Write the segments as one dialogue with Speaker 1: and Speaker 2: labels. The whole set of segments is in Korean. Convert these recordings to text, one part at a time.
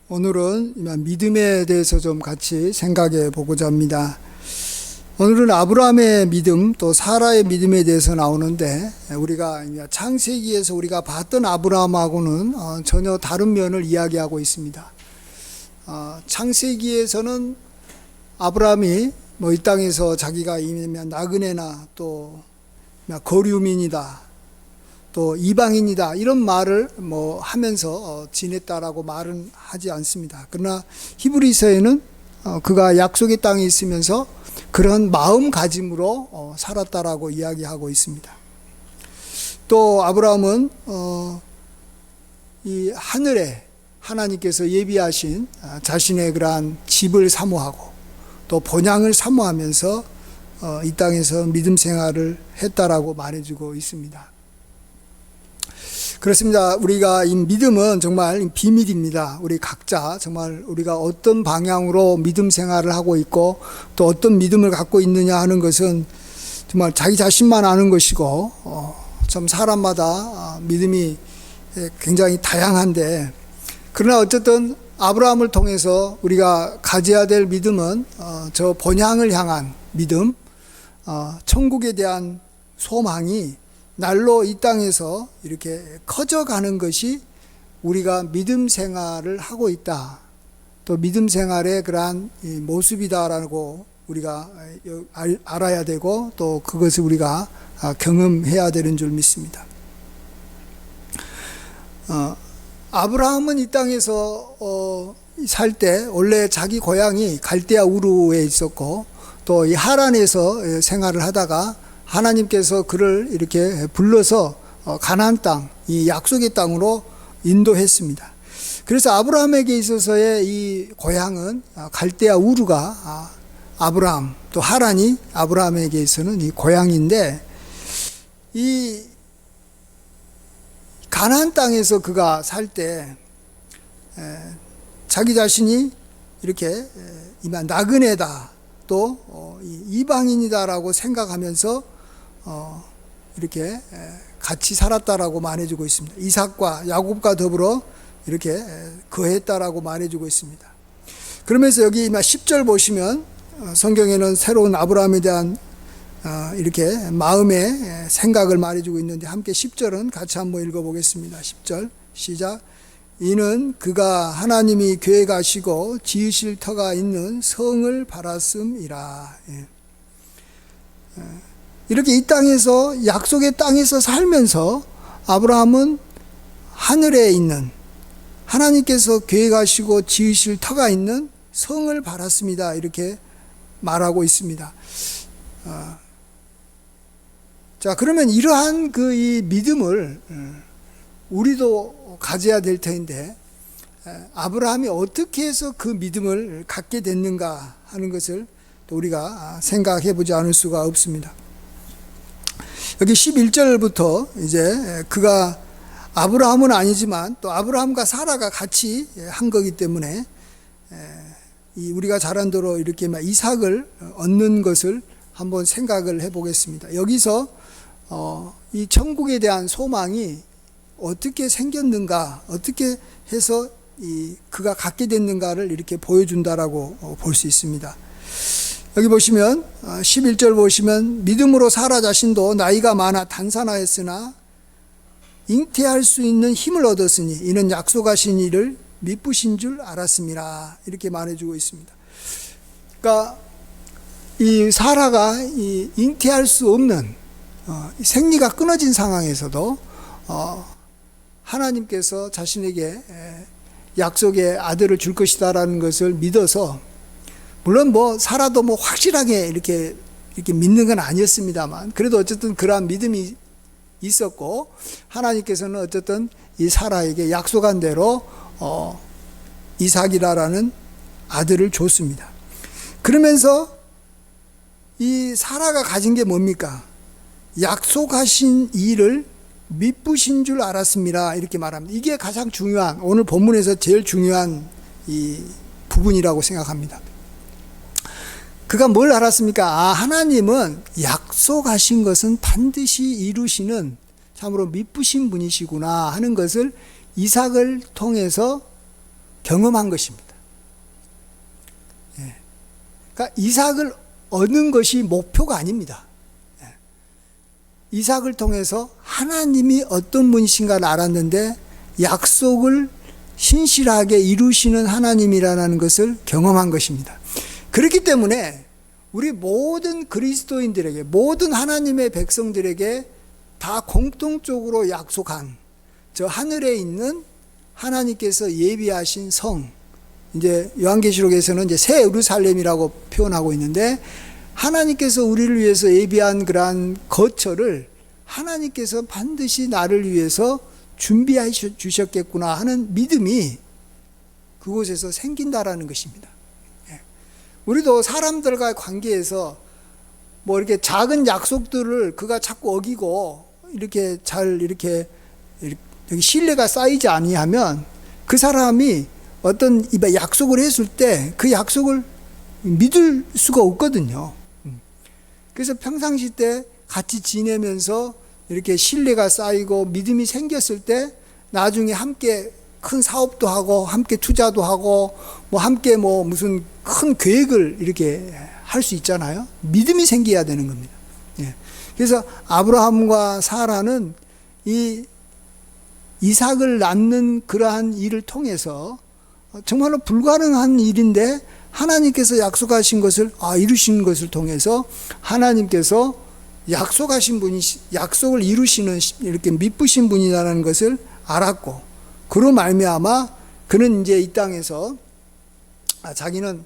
Speaker 1: 오늘은 믿음에 대해서 좀 같이 생각해 보고자 합니다. 오늘은 아브라함의 믿음 또 사라의 믿음에 대해서 나오는데, 우리가 창세기에서 우리가 봤던 아브라함하고는 전혀 다른 면을 이야기하고 있습니다. 창세기에서는 아브라함이 이 땅에서 자기가 이미 나그네나 또 거류민이다, 또 이방인이다, 이런 말을 하면서 지냈다라고 말은 하지 않습니다. 그러나 히브리서에는 그가 약속의 땅에 있으면서 그런 마음가짐으로 살았다라고 이야기하고 있습니다. 또 아브라함은 이 하늘에 하나님께서 예비하신 자신의 그러한 집을 사모하고 또 본향을 사모하면서 이 땅에서 믿음 생활을 했다라고 말해주고 있습니다. 그렇습니다. 우리가 이 믿음은 정말 비밀입니다. 우리 각자 정말 우리가 어떤 방향으로 믿음 생활을 하고 있고 또 어떤 믿음을 갖고 있느냐 하는 것은 정말 자기 자신만 아는 것이고, 참 사람마다 믿음이 굉장히 다양한데, 그러나 어쨌든 아브라함을 통해서 우리가 가져야 될 믿음은 저 본향을 향한 믿음, 천국에 대한 소망이 날로 이 땅에서 이렇게 커져가는 것이 우리가 믿음 생활을 하고 있다, 또 믿음 생활의 그러한 모습이다라고 우리가 알아야 되고 또 그것을 우리가 경험해야 되는 줄 믿습니다. 아브라함은 이 땅에서 살 때 원래 자기 고향이 갈대아 우르에 있었고 또 이 하란에서 생활을 하다가 하나님께서 그를 이렇게 불러서 가나안 땅, 이 약속의 땅으로 인도했습니다. 그래서 아브라함에게 있어서의 이 고향은 갈대아 우르가 아브라함, 또 하란이 아브라함에게 있어서는 이 고향인데, 이 가나안 땅에서 그가 살 때 자기 자신이 이렇게 나그네다, 또 이방인이다라고 생각하면서 이렇게 같이 살았다라고 말해주고 있습니다. 이삭과 야곱과 더불어 이렇게 거했다라고 말해주고 있습니다. 그러면서 여기 10절 보시면 성경에는 새로운 아브라함에 대한 이렇게 마음의 생각을 말해주고 있는데, 함께 10절은 같이 한번 읽어보겠습니다. 10절 시작. 이는 그가 하나님이 계획하시고 지으실 터가 있는 성을 바랐음이라. 이렇게 이 땅에서 약속의 땅에서 살면서 아브라함은 하늘에 있는 하나님께서 계획하시고 지으실 터가 있는 성을 바랐습니다, 이렇게 말하고 있습니다. 자, 그러면 이러한 이 믿음을 우리도 가져야 될 텐데, 아브라함이 어떻게 해서 그 믿음을 갖게 됐는가 하는 것을 또 우리가 생각해 보지 않을 수가 없습니다. 여기 11절부터 이제 그가 아브라함은 아니지만 또 아브라함과 사라가 같이 한 거기 때문에 우리가 잘 안 대로 이렇게 이삭을 얻는 것을 한번 생각을 해 보겠습니다. 여기서 이 천국에 대한 소망이 어떻게 생겼는가, 어떻게 해서 그가 갖게 됐는가를 이렇게 보여준다라고 볼 수 있습니다. 여기 보시면 11절 보시면, 믿음으로 사라 자신도 나이가 많아 단산하였으나 잉태할 수 있는 힘을 얻었으니 이는 약속하신 이를 미쁘신 줄 알았습니다, 이렇게 말해주고 있습니다. 그러니까 이 사라가 잉태할 수 없는 생리가 끊어진 상황에서도 하나님께서 자신에게 약속의 아들을 줄 것이다라는 것을 믿어서, 물론 사라도 확실하게 이렇게 믿는 건 아니었습니다만, 그래도 어쨌든 그러한 믿음이 있었고, 하나님께서는 어쨌든 이 사라에게 약속한 대로 이삭이라는 아들을 줬습니다. 그러면서 이 사라가 가진 게 뭡니까? 약속하신 일을 미쁘신 줄 알았습니다, 이렇게 말합니다. 이게 가장 중요한, 오늘 본문에서 제일 중요한 이 부분이라고 생각합니다. 그가 뭘 알았습니까? 하나님은 약속하신 것은 반드시 이루시는 참으로 미쁘신 분이시구나 하는 것을 이삭을 통해서 경험한 것입니다. 예. 그러니까 이삭을 얻는 것이 목표가 아닙니다. 예. 이삭을 통해서 하나님이 어떤 분이신가를 알았는데 약속을 신실하게 이루시는 하나님이라는 것을 경험한 것입니다. 그렇기 때문에 우리 모든 그리스도인들에게, 모든 하나님의 백성들에게 다 공통적으로 약속한 저 하늘에 있는 하나님께서 예비하신 성, 이제 요한계시록에서는 이제 새 예루살렘이라고 표현하고 있는데, 하나님께서 우리를 위해서 예비한 그러한 거처를 하나님께서 반드시 나를 위해서 준비해 주셨겠구나 하는 믿음이 그곳에서 생긴다라는 것입니다. 우리도 사람들과의 관계에서 뭐 이렇게 작은 약속들을 그가 자꾸 어기고 이렇게 잘 이렇게 신뢰가 쌓이지 아니하면 그 사람이 어떤 약속을 했을 때 그 약속을 믿을 수가 없거든요. 그래서 평상시 때 같이 지내면서 이렇게 신뢰가 쌓이고 믿음이 생겼을 때 나중에 함께 큰 사업도 하고 함께 투자도 하고 뭐 함께 뭐 무슨 큰 계획을 이렇게 할 수 있잖아요. 믿음이 생겨야 되는 겁니다. 예. 그래서 아브라함과 사라는 이 이삭을 낳는 그러한 일을 통해서 정말로 불가능한 일인데 하나님께서 약속하신 것을 이루신 것을 통해서 하나님께서 약속하신 분이 약속을 이루시는 이렇게 미쁘신 분이라는 것을 알았고, 그로 말미암아 그는 이제 이 땅에서 자기는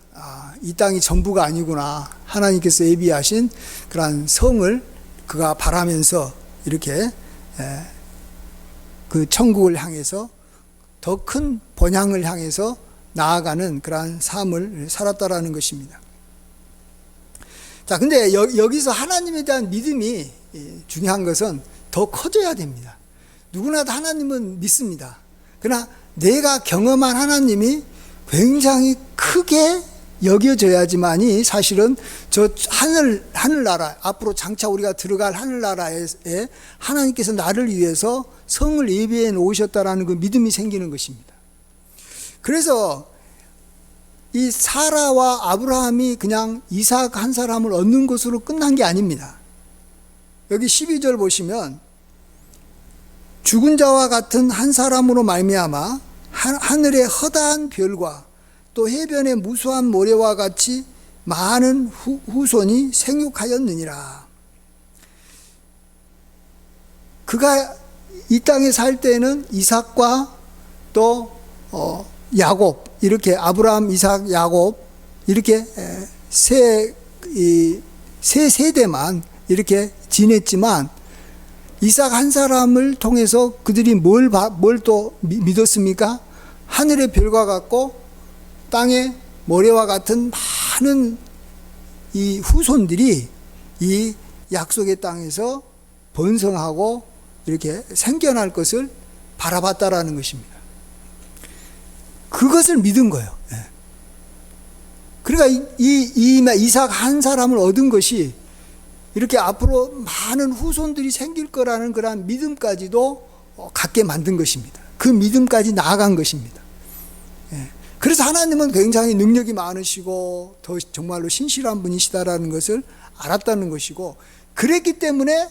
Speaker 1: 이 땅이 전부가 아니구나, 하나님께서 예비하신 그러한 성을 그가 바라면서 이렇게 그 천국을 향해서 더 큰 번향을 향해서 나아가는 그러한 삶을 살았다라는 것입니다. 자, 근데 여기서 하나님에 대한 믿음이 중요한 것은 더 커져야 됩니다. 누구나 다 하나님은 믿습니다. 그러나 내가 경험한 하나님이 굉장히 크게 여겨져야지만이 사실은 저 하늘나라, 앞으로 장차 우리가 들어갈 하늘나라에 하나님께서 나를 위해서 성을 예비해 놓으셨다라는 그 믿음이 생기는 것입니다. 그래서 이 사라와 아브라함이 그냥 이삭 한 사람을 얻는 것으로 끝난 게 아닙니다. 여기 12절 보시면 죽은 자와 같은 한 사람으로 말미암아 하늘의 허다한 별과 또 해변의 무수한 모래와 같이 많은 후손이 생육하였느니라. 그가 이 땅에 살 때는 이삭과 또 야곱, 이렇게 아브라함, 이삭, 야곱 이렇게 세 세대만 이렇게 지냈지만 이삭 한 사람을 통해서 그들이 뭘 또 믿었습니까? 하늘의 별과 같고 땅의 모래와 같은 많은 이 후손들이 이 약속의 땅에서 번성하고 이렇게 생겨날 것을 바라봤다라는 것입니다. 그것을 믿은 거예요. 그러니까 이 이삭 한 사람을 얻은 것이 이렇게 앞으로 많은 후손들이 생길 거라는 그런 믿음까지도 갖게 만든 것입니다. 그 믿음까지 나아간 것입니다. 그래서 하나님은 굉장히 능력이 많으시고 더 정말로 신실한 분이시다라는 것을 알았다는 것이고, 그랬기 때문에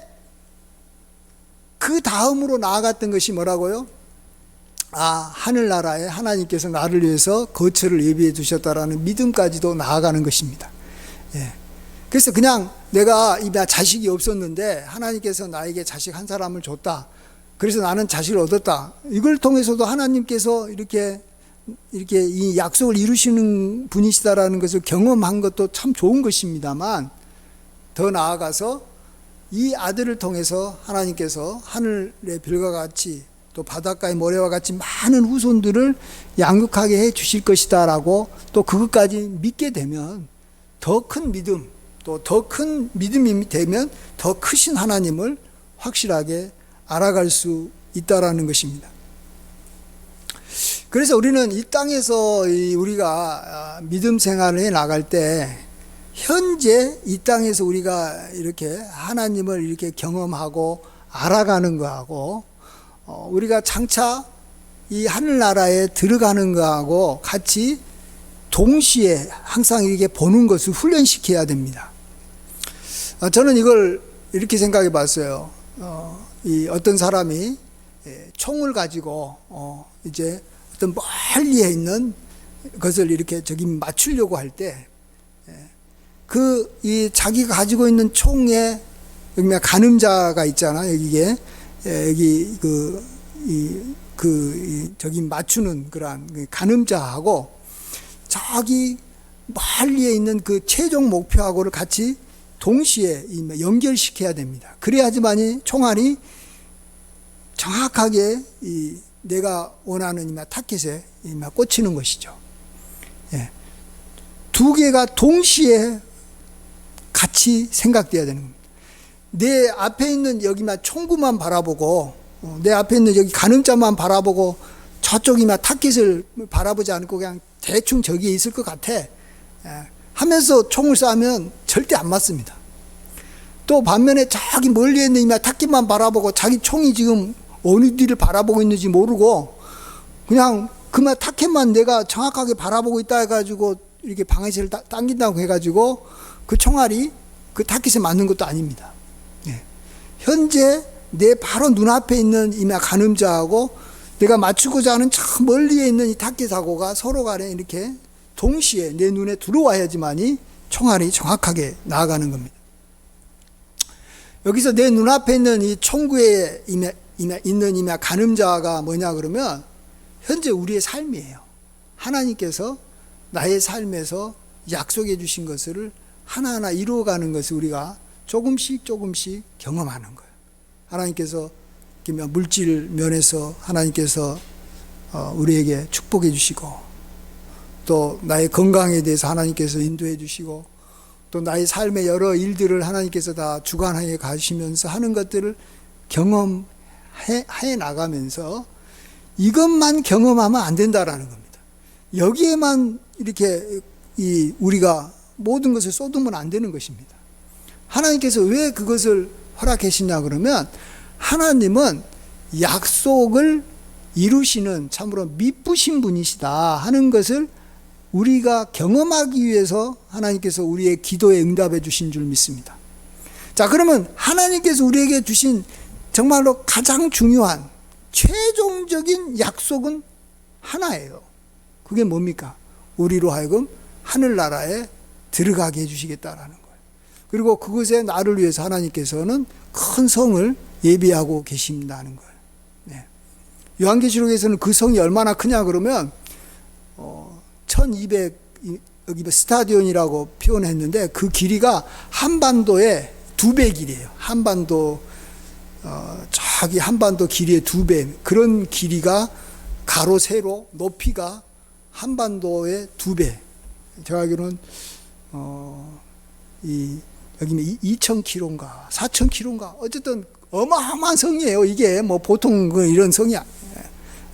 Speaker 1: 그 다음으로 나아갔던 것이 뭐라고요? 하늘나라에 하나님께서 나를 위해서 거처를 예비해 두셨다라는 믿음까지도 나아가는 것입니다. 그래서 그냥 내가 자식이 없었는데 하나님께서 나에게 자식 한 사람을 줬다, 그래서 나는 자식을 얻었다, 이걸 통해서도 하나님께서 이렇게 이 약속을 이루시는 분이시다라는 것을 경험한 것도 참 좋은 것입니다만, 더 나아가서 이 아들을 통해서 하나님께서 하늘의 별과 같이 또 바닷가의 모래와 같이 많은 후손들을 양육하게 해 주실 것이다라고 또 그것까지 믿게 되면 더 큰 믿음, 또 더 큰 믿음이 되면 더 크신 하나님을 확실하게 알아갈 수 있다라는 것입니다. 그래서 우리는 이 땅에서 우리가 믿음 생활을 해 나갈 때 현재 이 땅에서 우리가 이렇게 하나님을 이렇게 경험하고 알아가는 거하고 우리가 장차 이 하늘나라에 들어가는 거하고 같이 동시에 항상 이렇게 보는 것을 훈련시켜야 됩니다. 저는 이걸 이렇게 생각해 봤어요. 어떤 사람이 총을 가지고 이제 어떤 멀리에 있는 것을 이렇게 저기 맞추려고 할 때, 이 자기가 가지고 있는 총에 여기 가늠자가 있잖아. 여기에 여기 저기 맞추는 그러한 가늠자하고 저기 멀리에 있는 그 최종 목표하고를 같이 동시에 연결시켜야 됩니다. 그래야지만이 총알이 정확하게 내가 원하는 타켓에 꽂히는 것이죠. 예. 두 개가 동시에 같이 생각돼야 되는 겁니다. 내 앞에 있는 여기만 총구만 바라보고, 내 앞에 있는 여기 가늠자만 바라보고 저쪽이 타켓을 바라보지 않고 그냥 대충 저기에 있을 것 같아 하면서 총을 쏴면 절대 안 맞습니다. 또 반면에 저기 멀리에 있는 타켓만 바라보고 자기 총이 지금 어느 뒤를 바라보고 있는지 모르고 그냥 그만 타켓만 내가 정확하게 바라보고 있다 해가지고 이렇게 방아쇠를 당긴다고 해가지고 그 총알이 그 타켓에 맞는 것도 아닙니다. 현재 내 바로 눈앞에 있는 이 가늠자하고 내가 맞추고자 하는 저 멀리에 있는 이 타켓하고가 서로 간에 이렇게 동시에 내 눈에 들어와야지만이 총알이 정확하게 나아가는 겁니다. 여기서 내 눈앞에 있는 이 총구에 있는 이 가늠자가 뭐냐 그러면 현재 우리의 삶이에요. 하나님께서 나의 삶에서 약속해 주신 것을 하나하나 이루어가는 것을 우리가 조금씩 경험하는 거예요. 하나님께서 물질 면에서 하나님께서 우리에게 축복해 주시고, 또 나의 건강에 대해서 하나님께서 인도해 주시고, 또 나의 삶의 여러 일들을 하나님께서 다 주관하게 가시면서 하는 것들을 경험해 나가면서 이것만 경험하면 안 된다라는 겁니다. 여기에만 이렇게 우리가 모든 것을 쏟으면 안 되는 것입니다. 하나님께서 왜 그것을 허락하시냐 그러면 하나님은 약속을 이루시는 참으로 미쁘신 분이시다 하는 것을 우리가 경험하기 위해서 하나님께서 우리의 기도에 응답해 주신 줄 믿습니다. 자, 그러면 하나님께서 우리에게 주신 정말로 가장 중요한 최종적인 약속은 하나예요. 그게 뭡니까? 우리로 하여금 하늘나라에 들어가게 해주시겠다라는 거예요. 그리고 그것에 나를 위해서 하나님께서는 큰 성을 예비하고 계신다는 거예요. 네. 요한계시록에서는 그 성이 얼마나 크냐 그러면 1200 여기 스타디온이라고 표현했는데 그 길이가 한반도의 2배 길이에요. 한반도 저기 한반도 길이의 2배, 그런 길이가 가로 세로 높이가 한반도의 2배. 제가 알기로는 여기는 2,000km인가 4,000km인가 어쨌든 어마어마한 성이에요. 이게 뭐 보통 이런 성이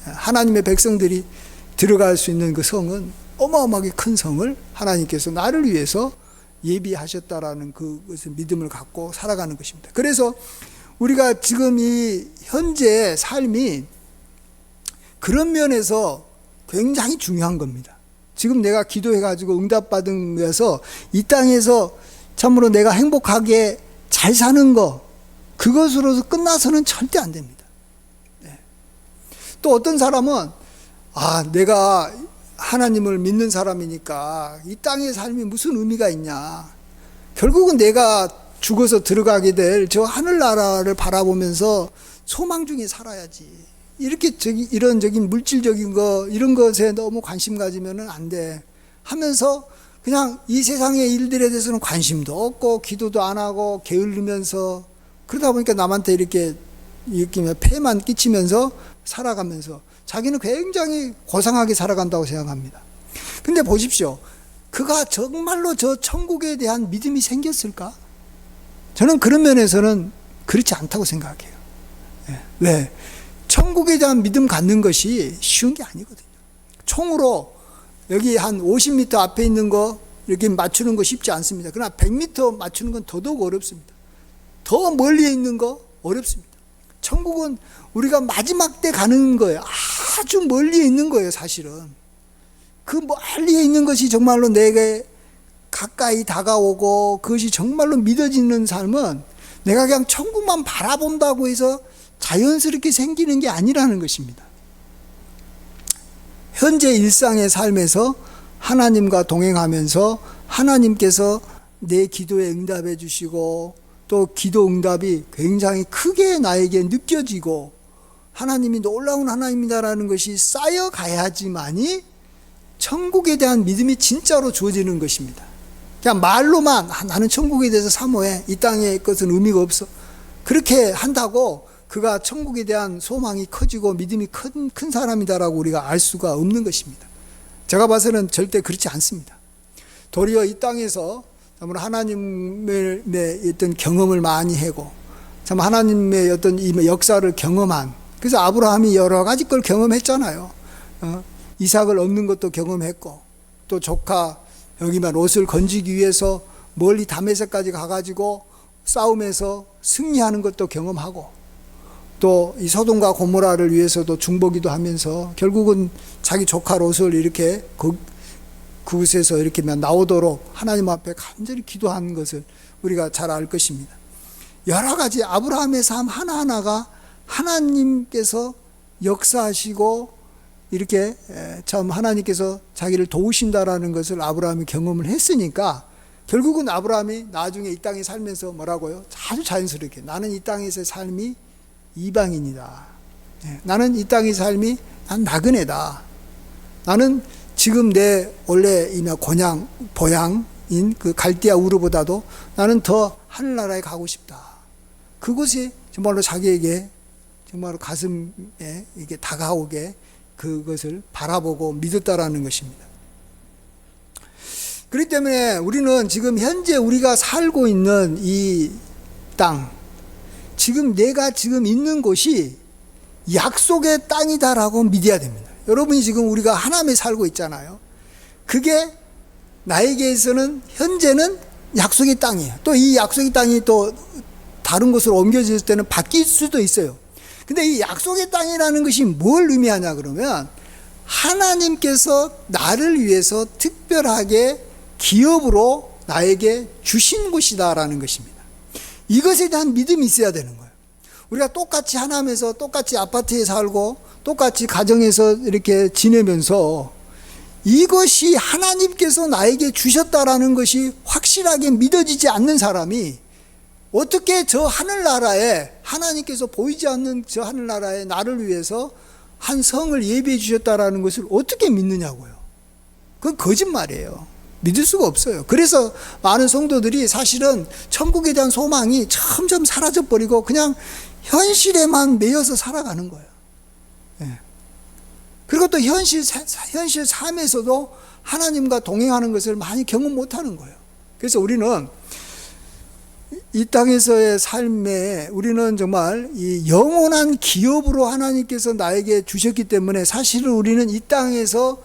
Speaker 1: 하나님의 백성들이 들어갈 수 있는 그 성은 어마어마하게 큰 성을 하나님께서 나를 위해서 예비하셨다라는 그것을 믿음을 갖고 살아가는 것입니다. 그래서 우리가 지금 이 현재 삶이 그런 면에서 굉장히 중요한 겁니다. 지금 내가 기도해가지고 응답받으면서 이 땅에서 참으로 내가 행복하게 잘 사는 거, 그것으로서 끝나서는 절대 안 됩니다. 네. 또 어떤 사람은 내가 하나님을 믿는 사람이니까 이 땅의 삶이 무슨 의미가 있냐, 결국은 내가 죽어서 들어가게 될 저 하늘나라를 바라보면서 소망 중에 살아야지, 이렇게 이런 물질적인 거 이런 것에 너무 관심 가지면은 안 돼 하면서 그냥 이 세상의 일들에 대해서는 관심도 없고 기도도 안 하고 게을르면서 그러다 보니까 남한테 이렇게 폐만 끼치면서 살아가면서 자기는 굉장히 고상하게 살아간다고 생각합니다. 근데 보십시오, 그가 정말로 저 천국에 대한 믿음이 생겼을까? 저는 그런 면에서는 그렇지 않다고 생각해요. 왜? 천국에 대한 믿음 갖는 것이 쉬운 게 아니거든요. 총으로 여기 한 50m 앞에 있는 거 이렇게 맞추는 거 쉽지 않습니다. 그러나 100m 맞추는 건 더더욱 어렵습니다. 더 멀리에 있는 거 어렵습니다. 천국은 우리가 마지막 때 가는 거예요. 아주 멀리에 있는 거예요, 사실은. 그 멀리에 있는 것이 정말로 내게 가까이 다가오고 그것이 정말로 믿어지는 삶은 내가 그냥 천국만 바라본다고 해서 자연스럽게 생기는 게 아니라는 것입니다. 현재 일상의 삶에서 하나님과 동행하면서 하나님께서 내 기도에 응답해 주시고 또 기도 응답이 굉장히 크게 나에게 느껴지고 하나님이 놀라운 하나님이다라는 것이 쌓여가야지만이 천국에 대한 믿음이 진짜로 주어지는 것입니다. 그냥 말로만 나는 천국에 대해서 사모해, 이 땅의 것은 의미가 없어, 그렇게 한다고 그가 천국에 대한 소망이 커지고 믿음이 큰 사람이다라고 우리가 알 수가 없는 것입니다. 제가 봐서는 절대 그렇지 않습니다. 도리어 이 땅에서 하나님의 어떤 경험을 많이 하고 참 하나님의 어떤 이 역사를 경험한, 그래서 아브라함이 여러 가지 걸 경험했잖아요. 이삭을 얻는 것도 경험했고 또 조카 여기만 롯을 건지기 위해서 멀리 다메섹까지 가가지고 싸움에서 승리하는 것도 경험하고 또 이 소돔과 고모라를 위해서도 중보기도 하면서 결국은 자기 조카 롯을 이렇게 그곳에서 이렇게 나오도록 하나님 앞에 간절히 기도한 것을 우리가 잘 알 것입니다. 여러 가지 아브라함의 삶 하나하나가 하나님께서 역사하시고 이렇게 참 하나님께서 자기를 도우신다라는 것을 아브라함이 경험을 했으니까 결국은 아브라함이 나중에 이 땅에 살면서 뭐라고요? 아주 자연스럽게 나는 이 땅에서의 삶이 이방인이다. 나는 이 땅의 삶이 난 나그네다. 나는 지금 내 원래 보양인 그 갈대아 우르보다도 나는 더 하늘나라에 가고 싶다. 그것이 정말로 자기에게 정말로 가슴에 이게 다가오게 그것을 바라보고 믿었다라는 것입니다. 그렇기 때문에 우리는 지금 현재 우리가 살고 있는 이 땅, 지금 내가 지금 있는 곳이 약속의 땅이다라고 믿어야 됩니다. 여러분이 지금 우리가 하나님에 살고 있잖아요. 그게 나에게서는 현재는 약속의 땅이에요. 또 이 약속의 땅이 또 다른 곳으로 옮겨질 때는 바뀔 수도 있어요. 근데 이 약속의 땅이라는 것이 뭘 의미하냐 그러면 하나님께서 나를 위해서 특별하게 기업으로 나에게 주신 곳이다라는 것입니다. 이것에 대한 믿음이 있어야 되는 거예요. 우리가 똑같이 하나님에서 똑같이 아파트에 살고 똑같이 가정에서 이렇게 지내면서 이것이 하나님께서 나에게 주셨다라는 것이 확실하게 믿어지지 않는 사람이 어떻게 저 하늘나라에 하나님께서 보이지 않는 저 하늘나라에 나를 위해서 한 성을 예비해 주셨다라는 것을 어떻게 믿느냐고요. 그건 거짓말이에요. 믿을 수가 없어요. 그래서 많은 성도들이 사실은 천국에 대한 소망이 점점 사라져버리고 그냥 현실에만 매여서 살아가는 거예요. 그리고 또 현실 삶에서도 하나님과 동행하는 것을 많이 경험 못하는 거예요. 그래서 우리는 이 땅에서의 삶에 우리는 정말 이 영원한 기업으로 하나님께서 나에게 주셨기 때문에 사실은 우리는 이 땅에서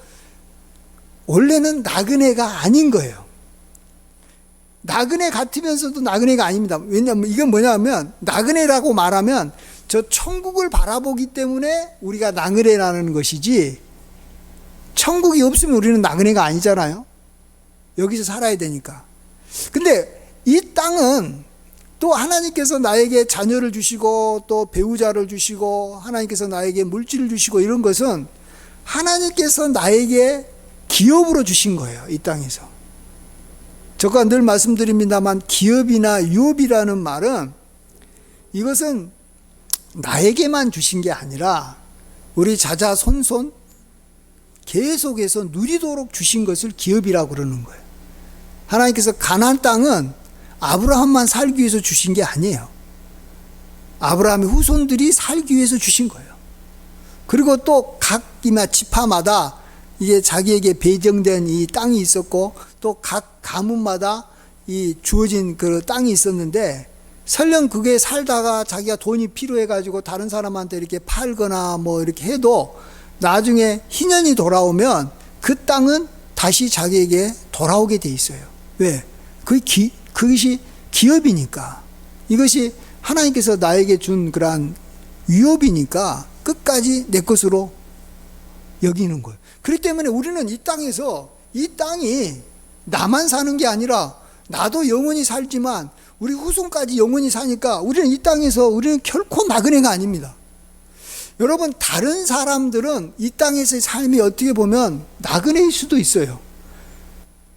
Speaker 1: 원래는 나그네가 아닌 거예요. 나그네 같으면서도 나그네가 아닙니다. 왜냐하면 이건 뭐냐면 나그네라고 말하면 저 천국을 바라보기 때문에 우리가 나그네라는 것이지 천국이 없으면 우리는 나그네가 아니잖아요. 여기서 살아야 되니까. 근데 이 땅은 또 하나님께서 나에게 자녀를 주시고 또 배우자를 주시고 하나님께서 나에게 물질을 주시고 이런 것은 하나님께서 나에게 기업으로 주신 거예요. 이 땅에서. 제가 늘 말씀드립니다만 기업이나 유업이라는 말은 이것은 나에게만 주신 게 아니라 우리 자자손손 계속해서 누리도록 주신 것을 기업이라고 그러는 거예요. 하나님께서 가나안 땅은 아브라함만 살기 위해서 주신 게 아니에요. 아브라함의 후손들이 살기 위해서 주신 거예요. 그리고 또 각 지파마다 이게 자기에게 배정된 이 땅이 있었고 또 각 가문마다 이 주어진 그 땅이 있었는데 설령 그게 살다가 자기가 돈이 필요해가지고 다른 사람한테 이렇게 팔거나 뭐 이렇게 해도 나중에 희년이 돌아오면 그 땅은 다시 자기에게 돌아오게 돼 있어요. 왜? 그것이 기업이니까. 이것이 하나님께서 나에게 준 그러한 위협이니까 끝까지 내 것으로 여기는 거예요. 그렇기 때문에 우리는 이 땅에서 이 땅이 나만 사는 게 아니라 나도 영원히 살지만 우리 후손까지 영원히 사니까 우리는 이 땅에서 우리는 결코 나그네가 아닙니다. 여러분, 다른 사람들은 이 땅에서의 삶이 어떻게 보면 나그네일 수도 있어요.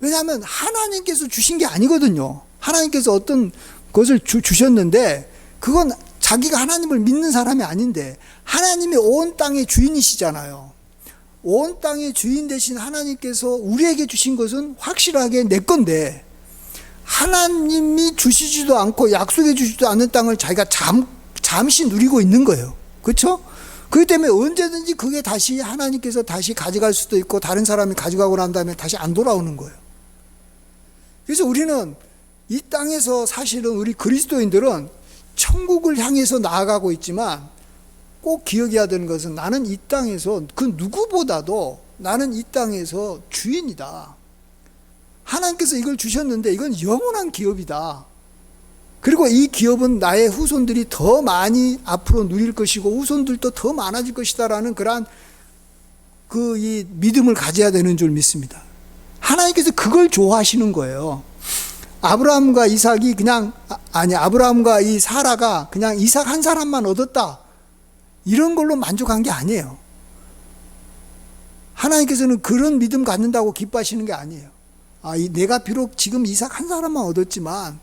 Speaker 1: 왜냐하면 하나님께서 주신 게 아니거든요. 하나님께서 어떤 것을 주셨는데 그건 자기가 하나님을 믿는 사람이 아닌데 하나님이 온 땅의 주인이시잖아요. 온 땅의 주인 되신 하나님께서 우리에게 주신 것은 확실하게 내 건데 하나님이 주시지도 않고 약속해 주지도 않는 땅을 자기가 잠시 누리고 있는 거예요. 그렇죠? 그렇기 때문에 언제든지 그게 다시 하나님께서 다시 가져갈 수도 있고 다른 사람이 가져가고 난 다음에 다시 안 돌아오는 거예요. 그래서 우리는 이 땅에서 사실은 우리 그리스도인들은 천국을 향해서 나아가고 있지만 꼭 기억해야 되는 것은 나는 이 땅에서 그 누구보다도 나는 이 땅에서 주인이다. 하나님께서 이걸 주셨는데 이건 영원한 기업이다. 그리고 이 기업은 나의 후손들이 더 많이 앞으로 누릴 것이고 후손들도 더 많아질 것이다라는 그러한 이 믿음을 가져야 되는 줄 믿습니다. 하나님께서 그걸 좋아하시는 거예요. 아브라함과 이삭이 아브라함과 이 사라가 그냥 이삭 한 사람만 얻었다. 이런 걸로 만족한 게 아니에요. 하나님께서는 그런 믿음 갖는다고 기뻐하시는 게 아니에요. 내가 비록 지금 이삭 한 사람만 얻었지만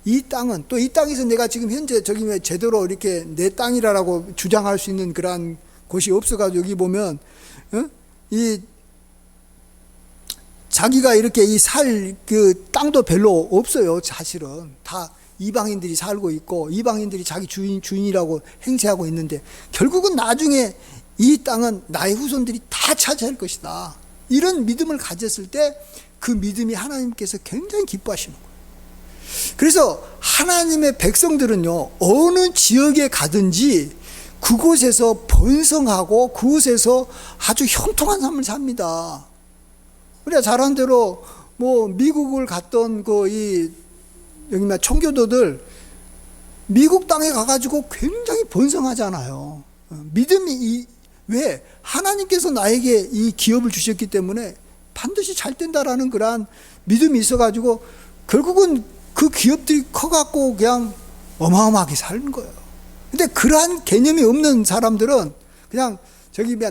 Speaker 1: 이 땅은 또 이 땅에서 내가 지금 현재 제대로 이렇게 내 땅이라고 주장할 수 있는 그러한 곳이 없어가지고 여기 보면 자기가 이렇게 그 땅도 별로 없어요. 사실은 다 이방인들이 살고 있고 이방인들이 자기 주인이라고 행세하고 있는데 결국은 나중에 이 땅은 나의 후손들이 다 차지할 것이다. 이런 믿음을 가졌을 때 그 믿음이 하나님께서 굉장히 기뻐하시는 거예요. 그래서 하나님의 백성들은요, 어느 지역에 가든지 그곳에서 번성하고 그곳에서 아주 형통한 삶을 삽니다. 우리가 잘 아는 대로 미국을 갔던 여기 청교도들 미국 땅에 가가지고 굉장히 번성하잖아요. 믿음이 왜 하나님께서 나에게 이 기업을 주셨기 때문에 반드시 잘 된다라는 그러한 믿음이 있어가지고 결국은 그 기업들이 커갖고 그냥 어마어마하게 사는 거예요. 근데 그러한 개념이 없는 사람들은 그냥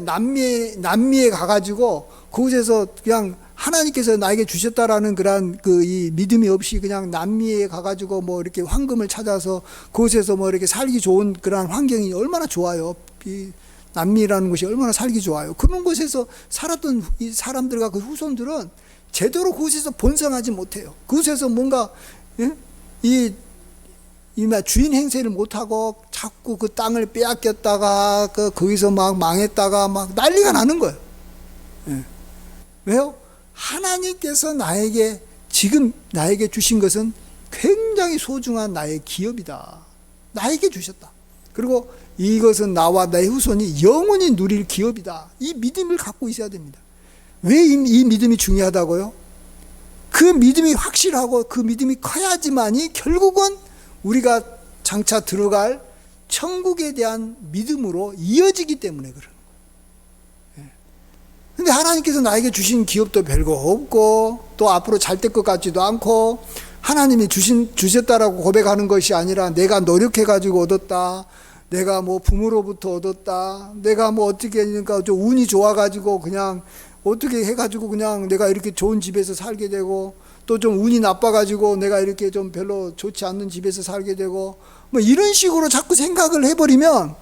Speaker 1: 남미에 가가지고 그곳에서 그냥 하나님께서 나에게 주셨다라는 그러한 이 믿음이 없이 그냥 남미에 가가지고 이렇게 황금을 찾아서 그곳에서 이렇게 살기 좋은 그러한 환경이 얼마나 좋아요. 이 남미라는 곳이 얼마나 살기 좋아요. 그런 곳에서 살았던 이 사람들과 그 후손들은 제대로 그곳에서 번성하지 못해요. 그곳에서 뭔가 주인 행세를 못하고 자꾸 그 땅을 빼앗겼다가 거기서 막 망했다가 막 난리가 나는 거예요. 왜요? 하나님께서 지금 나에게 주신 것은 굉장히 소중한 나의 기업이다. 나에게 주셨다. 그리고 이것은 나와 내 후손이 영원히 누릴 기업이다. 이 믿음을 갖고 있어야 됩니다. 왜 이 믿음이 중요하다고요? 그 믿음이 확실하고 그 믿음이 커야지만이 결국은 우리가 장차 들어갈 천국에 대한 믿음으로 이어지기 때문에 그래요. 근데 하나님께서 나에게 주신 기업도 별거 없고 또 앞으로 잘 될 것 같지도 않고 하나님이 주셨다라고 고백하는 것이 아니라 내가 노력해가지고 얻었다. 내가 부모로부터 얻었다. 내가 어떻게 하니까 좀 운이 좋아가지고 그냥 어떻게 해가지고 그냥 내가 이렇게 좋은 집에서 살게 되고 또 좀 운이 나빠가지고 내가 이렇게 좀 별로 좋지 않는 집에서 살게 되고 이런 식으로 자꾸 생각을 해버리면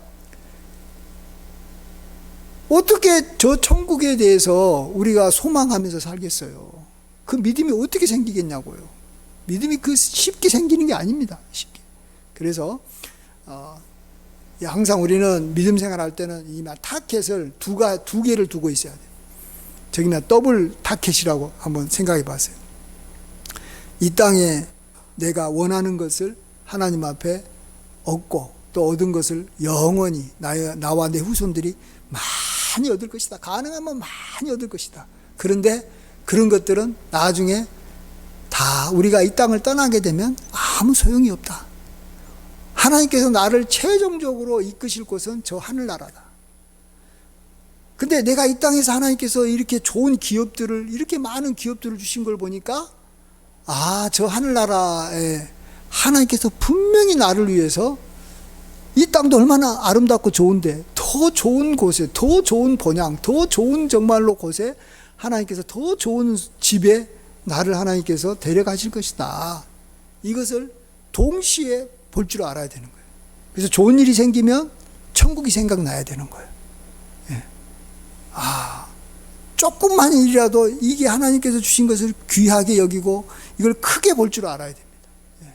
Speaker 1: 어떻게 저 천국에 대해서 우리가 소망하면서 살겠어요? 그 믿음이 어떻게 생기겠냐고요. 믿음이 쉽게 생기는 게 아닙니다. 쉽게. 그래서 항상 우리는 믿음 생활할 때는 이 타켓을 두 개를 두고 있어야 돼요. 저기는 더블 타켓이라고 한번 생각해 봤어요. 이 땅에 내가 원하는 것을 하나님 앞에 얻고 또 얻은 것을 영원히 나와 내 후손들이 많이 얻을 것이다. 가능하면 많이 얻을 것이다. 그런데 그런 것들은 나중에 다 우리가 이 땅을 떠나게 되면 아무 소용이 없다. 하나님께서 나를 최종적으로 이끄실 곳은 저 하늘나라다. 근데 내가 이 땅에서 하나님께서 이렇게 좋은 기업들을, 이렇게 많은 기업들을 주신 걸 보니까, 아, 저 하늘나라에 하나님께서 분명히 나를 위해서 이 땅도 얼마나 아름답고 좋은데 더 좋은 곳에, 더 좋은 본향, 더 좋은 정말로 곳에 하나님께서 더 좋은 집에 나를 하나님께서 데려가실 것이다. 이것을 동시에 볼 줄 알아야 되는 거예요. 그래서 좋은 일이 생기면 천국이 생각나야 되는 거예요. 예. 아, 조금만 일이라도 이게 하나님께서 주신 것을 귀하게 여기고 이걸 크게 볼 줄 알아야 됩니다. 예.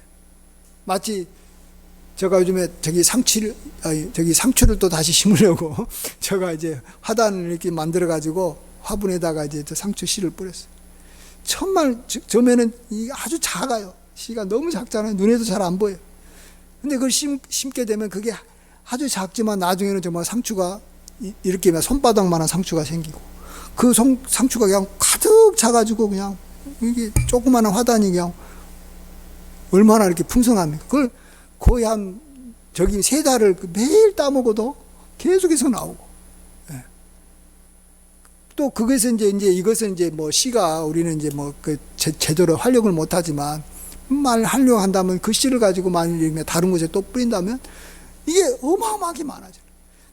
Speaker 1: 마치 제가 요즘에 상추를 또 다시 심으려고 제가 이제 화단을 이렇게 만들어 가지고 화분에다가 이제 상추 씨를 뿌렸어요. 정말 처음에는 이게 아주 작아요. 씨가 너무 작잖아요. 눈에도 잘 안 보여요. 근데 그걸 심게 되면 그게 아주 작지만 나중에는 정말 상추가 이렇게 손바닥만한 상추가 생기고, 그 상추가 그냥 가득 차가지고 그냥 이게 조그마한 화단이 그냥 얼마나 이렇게 풍성합니까? 그걸 거의 한 저기 3달을 매일 따먹어도 계속해서 나오고. 예. 또 그것에 이것은 이제 뭐 씨가 우리는 이제 뭐 그 제대로 활용을 못하지만, 활용한다면 그 씨를 가지고 만일 다른 곳에 또 뿌린다면 이게 어마어마하게 많아져요.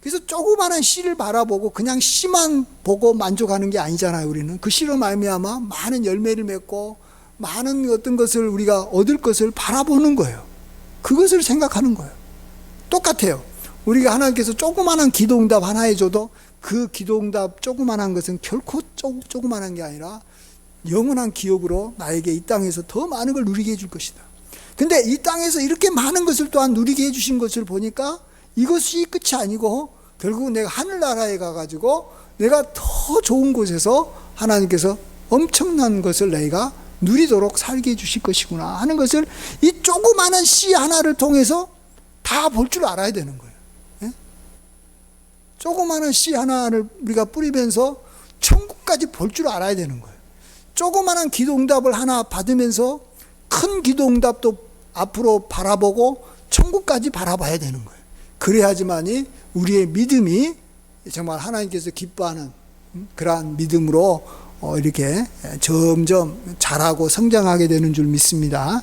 Speaker 1: 그래서 조그마한 씨를 바라보고 그냥 씨만 보고 만족하는 게 아니잖아요. 우리는 그 씨로 말미암아 많은 열매를 맺고 많은 어떤 것을 우리가 얻을 것을 바라보는 거예요. 그것을 생각하는 거예요. 똑같아요. 우리가 하나님께서 조그마한 기도응답 하나 해줘도 그 기도응답 조그마한 것은 결코 조그마한 게 아니라 영원한 기업으로 나에게 이 땅에서 더 많은 걸 누리게 해줄 것이다. 근데 이 땅에서 이렇게 많은 것을 또한 누리게 해주신 것을 보니까 이것이 끝이 아니고 결국 내가 하늘나라에 가가지고 내가 더 좋은 곳에서 하나님께서 엄청난 것을 내가 누리도록 살게 해주실 것이구나 하는 것을 이 조그마한 씨 하나를 통해서 다 볼 줄 알아야 되는 거예요. 예? 조그마한 씨 하나를 우리가 뿌리면서 천국까지 볼 줄 알아야 되는 거예요. 조그마한 기도응답을 하나 받으면서 큰 기도응답도 앞으로 바라보고 천국까지 바라봐야 되는 거예요. 그래야지만이 우리의 믿음이 정말 하나님께서 기뻐하는 그러한 믿음으로 이렇게 점점 자라고 성장하게 되는 줄 믿습니다.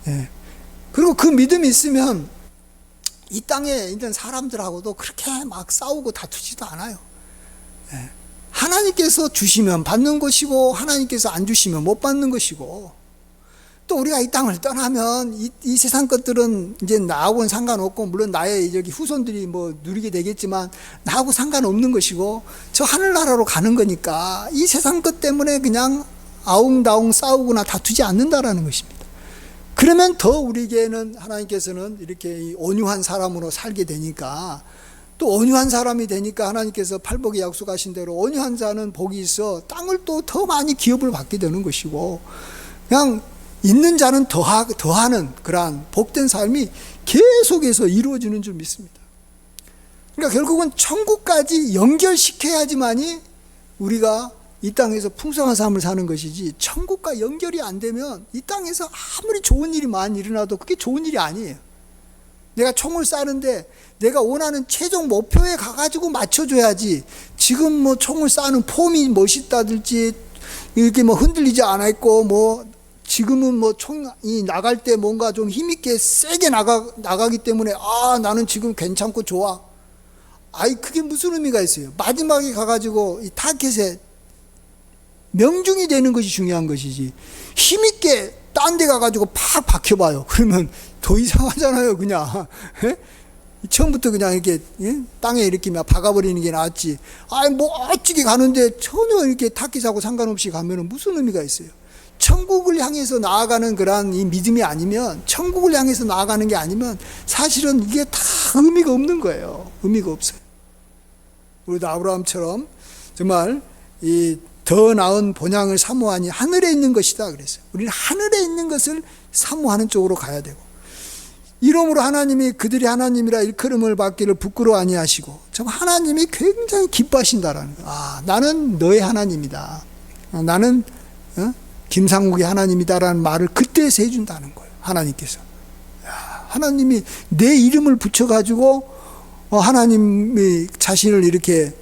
Speaker 1: 예. 그리고 그 믿음이 있으면 이 땅에 있는 사람들하고도 그렇게 막 싸우고 다투지도 않아요. 예. 하나님께서 주시면 받는 것이고 하나님께서 안 주시면 못 받는 것이고, 또 우리가 이 땅을 떠나면 이 세상 것들은 이제 나하고는 상관없고, 물론 나의 저기 후손들이 뭐 누리게 되겠지만 나하고 상관없는 것이고, 저 하늘나라로 가는 거니까 이 세상 것 때문에 그냥 아웅다웅 싸우거나 다투지 않는다라는 것입니다. 그러면 더 우리에게는 하나님께서는 이렇게 온유한 사람으로 살게 되니까, 또 온유한 사람이 되니까 하나님께서 팔복에 약속하신 대로 온유한 자는 복이 있어 땅을 또 더 많이 기업을 받게 되는 것이고, 그냥 있는 자는 더하는 그러한 복된 삶이 계속해서 이루어지는 줄 믿습니다. 그러니까 결국은 천국까지 연결시켜야지만이 우리가 이 땅에서 풍성한 삶을 사는 것이지, 천국과 연결이 안 되면 이 땅에서 아무리 좋은 일이 많이 일어나도 그게 좋은 일이 아니에요. 내가 총을 쏘는데 내가 원하는 최종 목표에 가가지고 맞춰줘야지, 지금 뭐 총을 쏘는 폼이 멋있다든지 이렇게 뭐 흔들리지 않았고, 뭐 지금은 뭐 총이 나갈 때 뭔가 좀 힘있게 세게 나가기 때문에 나는 지금 괜찮고 좋아. 그게 무슨 의미가 있어요? 마지막에 가가지고 이 타켓에 명중이 되는 것이 중요한 것이지, 힘있게 딴 데 가가지고 팍 박혀봐요. 그러면 더 이상하잖아요, 그냥. 예? 처음부터 그냥 이렇게 땅에 이렇게 막 박아버리는 게 낫지. 뭐 어찌게 가는데 전혀 이렇게 타깃하고 상관없이 가면은 무슨 의미가 있어요? 천국을 향해서 나아가는 그런 이 믿음이 아니면, 천국을 향해서 나아가는 게 아니면 사실은 이게 다 의미가 없는 거예요. 의미가 없어요. 우리도 아브라함처럼 정말 이 더 나은 본향을 사모하니 하늘에 있는 것이다 그랬어요. 우리는 하늘에 있는 것을 사모하는 쪽으로 가야 되고, 이러므로 하나님이 그들이 하나님이라 일컬음을 받기를 부끄러워 아니하시고, 정말 하나님이 굉장히 기뻐하신다라는 거예요. 나는 너의 하나님이다. 나는 김상국의 하나님이다라는 말을 그때서 해준다는 거예요. 하나님께서. 하나님이 내 이름을 붙여가지고 하나님이 자신을 이렇게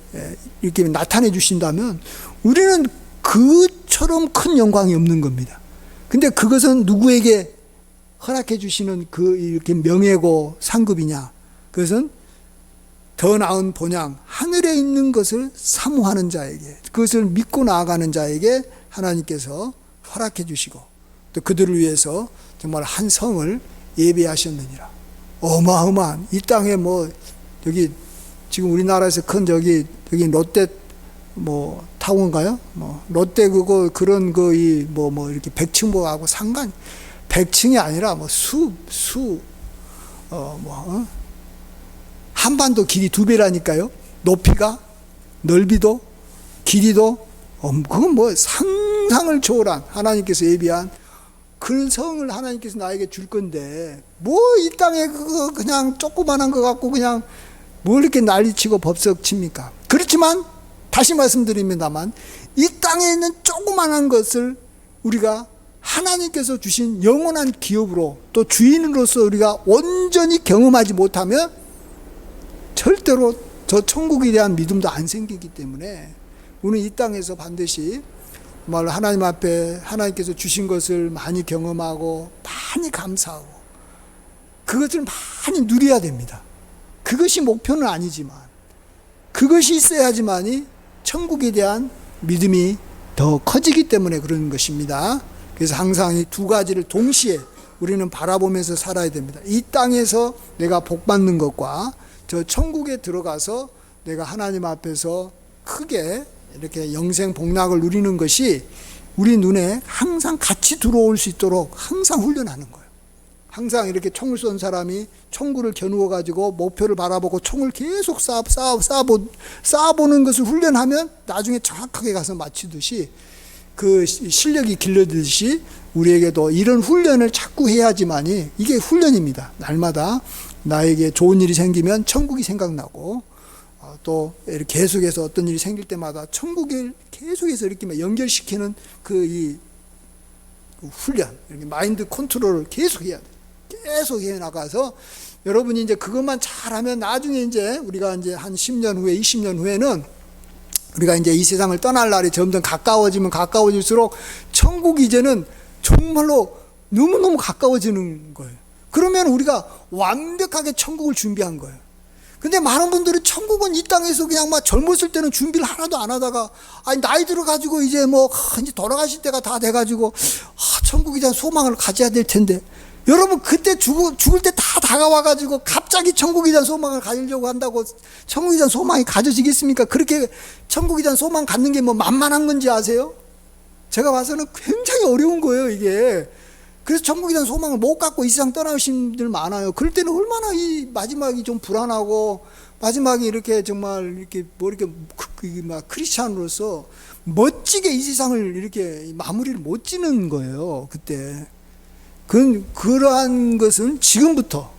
Speaker 1: 나타내 주신다면 우리는 그처럼 큰 영광이 없는 겁니다. 근데 그것은 누구에게 허락해 주시는 이렇게 명예고 상급이냐? 그것은 더 나은 본향, 하늘에 있는 것을 사모하는 자에게, 그것을 믿고 나아가는 자에게 하나님께서 허락해 주시고 또 그들을 위해서 정말 한 성을 예비하셨느니라. 어마어마한 이 땅에 여기 지금 우리나라에서 큰 여기 롯데 타운가요? 롯데 그런 이렇게 100층하고 상관 100층이 아니라 한반도 길이 2배라니까요. 높이가, 넓이도, 길이도, 그건 상상을 초월한 하나님께서 예비한 그런 성을 하나님께서 나에게 줄 건데, 이 땅에 그냥 조그만한 거 갖고 그냥 이렇게 난리치고 법석 칩니까? 그렇지만, 다시 말씀드립니다만, 이 땅에 있는 조그만한 것을 우리가 하나님께서 주신 영원한 기업으로 또 주인으로서 우리가 온전히 경험하지 못하면 절대로 저 천국에 대한 믿음도 안 생기기 때문에 우리는 이 땅에서 반드시 하나님 앞에 하나님께서 주신 것을 많이 경험하고 많이 감사하고 그것을 많이 누려야 됩니다. 그것이 목표는 아니지만 그것이 있어야지만이 천국에 대한 믿음이 더 커지기 때문에 그런 것입니다. 그래서 항상 이 두 가지를 동시에 우리는 바라보면서 살아야 됩니다. 이 땅에서 내가 복 받는 것과 저 천국에 들어가서 내가 하나님 앞에서 크게 이렇게 영생 복락을 누리는 것이 우리 눈에 항상 같이 들어올 수 있도록 항상 훈련하는 거예요. 항상 이렇게 총을 쏜 사람이 총구를 겨누어 가지고 목표를 바라보고 총을 계속 쏴보는 것을 훈련하면 나중에 정확하게 가서 맞추듯이 그 실력이 길러듯이 우리에게도 이런 훈련을 자꾸 해야지만이 이게 훈련입니다. 날마다 나에게 좋은 일이 생기면 천국이 생각나고 또 이렇게 계속해서 어떤 일이 생길 때마다 천국을 계속해서 이렇게 연결시키는 이 훈련, 이렇게 마인드 컨트롤을 계속 해야 돼. 계속 해 나가서 여러분이 이제 그것만 잘하면 나중에 이제 우리가 이제 한 10년 후에 20년 후에는 우리가 이제 이 세상을 떠날 날이 점점 가까워지면 가까워질수록 천국이 이제는 정말로 너무너무 가까워지는 거예요. 그러면 우리가 완벽하게 천국을 준비한 거예요. 근데 많은 분들이 천국은 이 땅에서 그냥 젊었을 때는 준비를 하나도 안 하다가 나이 들어가지고 이제 이제 돌아가실 때가 다 돼가지고 천국에 대한 소망을 가져야 될 텐데 여러분 그때 죽을 때 다 다가와가지고 갑자기 천국에 대한 소망을 가지려고 한다고 천국에 대한 소망이 가져지겠습니까? 그렇게 천국에 대한 소망 갖는 게 만만한 건지 아세요? 제가 봐서는 굉장히 어려운 거예요 이게. 그래서 천국에 대한 소망을 못 갖고 이 세상 떠나신 분들 많아요. 그럴 때는 얼마나 이 마지막이 좀 불안하고 마지막에 이렇게 정말 이렇게 크리스찬으로서 멋지게 이 세상을 이렇게 마무리를 못 지는 거예요. 그때. 그러한 것은 지금부터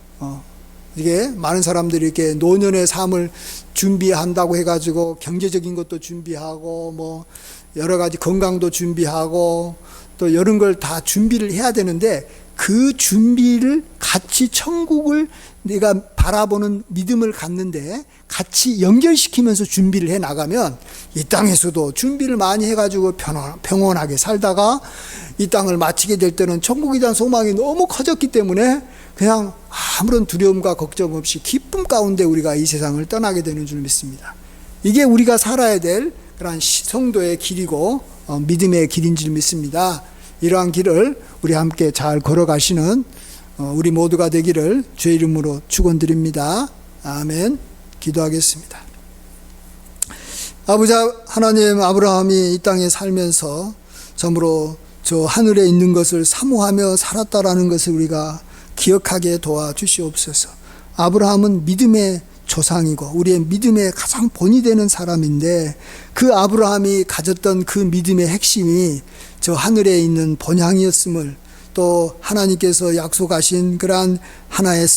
Speaker 1: 이게 많은 사람들이 이렇게 노년의 삶을 준비한다고 해가지고 경제적인 것도 준비하고 여러 가지 건강도 준비하고 또 이런 걸 다 준비를 해야 되는데 그 준비를 같이 천국을 내가 바라보는 믿음을 갖는데 같이 연결시키면서 준비를 해 나가면 이 땅에서도 준비를 많이 해가지고 평온하게 살다가 이 땅을 마치게 될 때는 천국에 대한 소망이 너무 커졌기 때문에 그냥 아무런 두려움과 걱정 없이 기쁨 가운데 우리가 이 세상을 떠나게 되는 줄 믿습니다. 이게 우리가 살아야 될 그런 성도의 길이고 믿음의 길인 줄 믿습니다. 이러한 길을 우리 함께 잘 걸어가시는 우리 모두가 되기를 주의 이름으로 축원드립니다. 아멘. 기도하겠습니다. 아버지 하나님, 아브라함이 이 땅에 살면서 참으로 저 하늘에 있는 것을 사모하며 살았다라는 것을 우리가 기억하게 도와주시옵소서. 아브라함은 믿음의 조상이고 우리의 믿음의 가장 본이 되는 사람인데 그 아브라함이 가졌던 그 믿음의 핵심이 저 하늘에 있는 본향이었음을 또 하나님께서 약속하신 그러한 하나의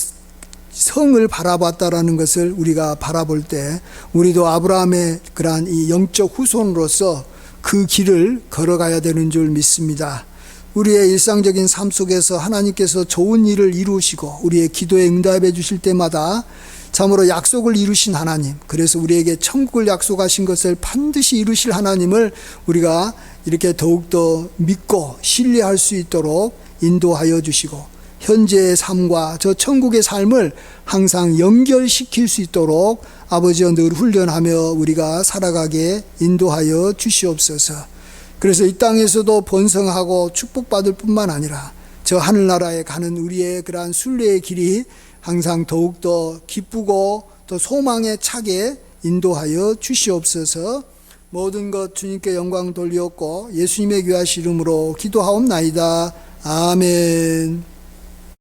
Speaker 1: 성을 바라봤다라는 것을 우리가 바라볼 때 우리도 아브라함의 그러한 이 영적 후손으로서 그 길을 걸어가야 되는 줄 믿습니다. 우리의 일상적인 삶 속에서 하나님께서 좋은 일을 이루시고 우리의 기도에 응답해 주실 때마다 참으로 약속을 이루신 하나님, 그래서 우리에게 천국을 약속하신 것을 반드시 이루실 하나님을 우리가 이렇게 더욱더 믿고 신뢰할 수 있도록 인도하여 주시고 현재의 삶과 저 천국의 삶을 항상 연결시킬 수 있도록 아버지여 늘 훈련하며 우리가 살아가게 인도하여 주시옵소서. 그래서 이 땅에서도 번성하고 축복받을 뿐만 아니라 저 하늘나라에 가는 우리의 그러한 순례의 길이 항상 더욱더 기쁘고 또 소망에 차게 인도하여 주시옵소서. 모든 것 주님께 영광 돌리옵고 예수님의 귀하신 이름으로 기도하옵나이다. 아멘.